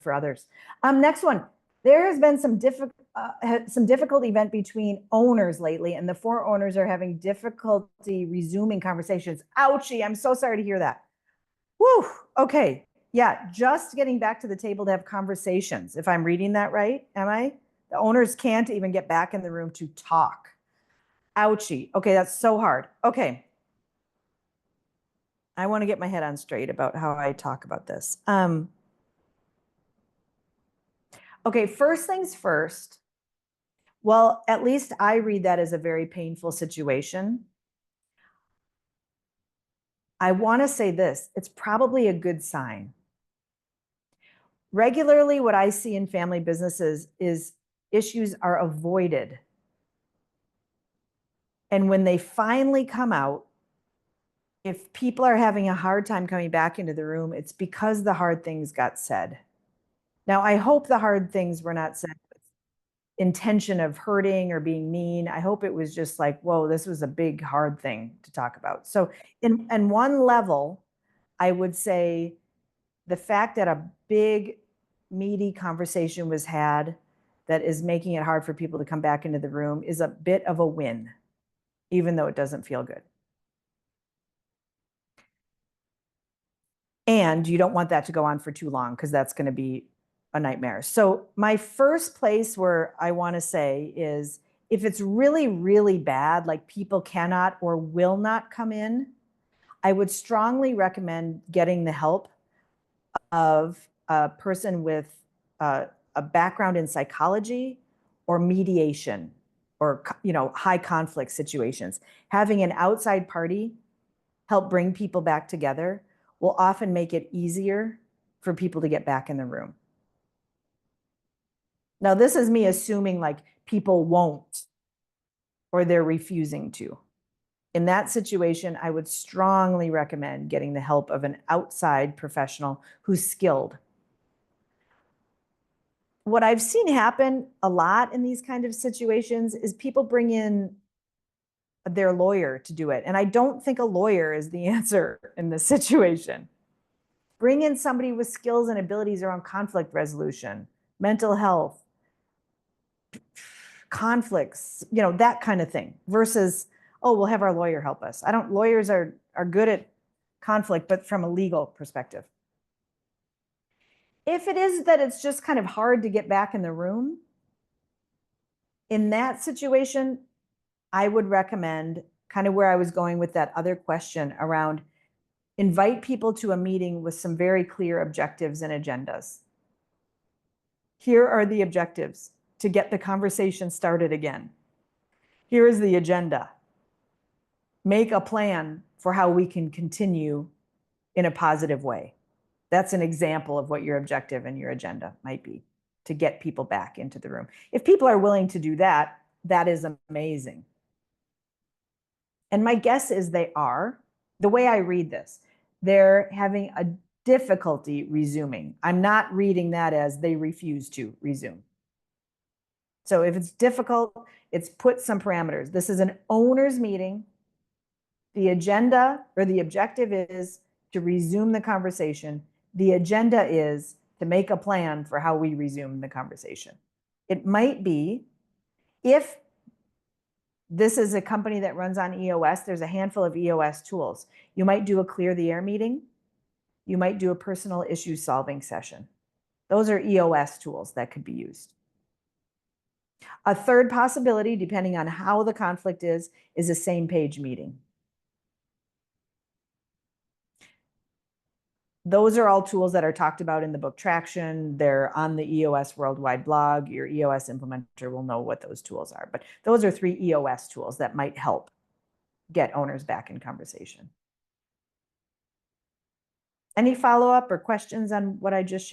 for others. Next one. There has been some difficult event between owners lately, and the 4 owners are having difficulty resuming conversations. Ouchie, I'm so sorry to hear that. Whew, okay. Yeah, just getting back to the table to have conversations. If I'm reading that right, am I? The owners can't even get back in the room to talk. Ouchie. Okay, that's so hard. Okay. I want to get my head on straight about how I talk about this. Okay, first things first. Well, at least I read that as a very painful situation. I want to say this, it's probably a good sign. Regularly, what I see in family businesses is issues are avoided. And when they finally come out, if people are having a hard time coming back into the room, it's because the hard things got said. Now, I hope the hard things were not said with intention of hurting or being mean. I hope it was just like, whoa, this was a big, hard thing to talk about. So in one level, I would say the fact that a big, meaty conversation was had that is making it hard for people to come back into the room is a bit of a win, even though it doesn't feel good. And you don't want that to go on for too long because that's going to be a nightmare. So my first place where I want to say is if it's really, really bad, like people cannot or will not come in, I would strongly recommend getting the help of a person with a background in psychology or mediation or high conflict situations. Having an outside party help bring people back together will often make it easier for people to get back in the room. Now, this is me assuming like people won't or they're refusing to. In that situation, I would strongly recommend getting the help of an outside professional who's skilled. What I've seen happen a lot in these kind of situations is people bring in their lawyer to do it. And I don't think a lawyer is the answer in this situation. Bring in somebody with skills and abilities around conflict resolution, mental health, conflicts, that kind of thing, versus, oh, we'll have our lawyer help us. Lawyers are good at conflict, but from a legal perspective. If it is that it's just kind of hard to get back in the room, in that situation, I would recommend kind of where I was going with that other question around invite people to a meeting with some very clear objectives and agendas. Here are the objectives to get the conversation started again. Here is the agenda. Make a plan for how we can continue in a positive way. That's an example of what your objective and your agenda might be, to get people back into the room. If people are willing to do that, that is amazing. And my guess is they are. The way I read this, they're having a difficulty resuming. I'm not reading that as they refuse to resume. So if it's difficult, it's put some parameters. This is an owner's meeting. The agenda or the objective is to resume the conversation. The agenda is to make a plan for how we resume the conversation. It might be, if this is a company that runs on EOS, there's a handful of EOS tools. You might do a clear the air meeting. You might do a personal issue solving session. Those are EOS tools that could be used. A third possibility, depending on how the conflict is a same page meeting. Those are all tools that are talked about in the book Traction. They're on the EOS Worldwide blog. Your EOS implementer will know what those tools are. But those are 3 EOS tools that might help get owners back in conversation. Any follow-up or questions on what I just shared?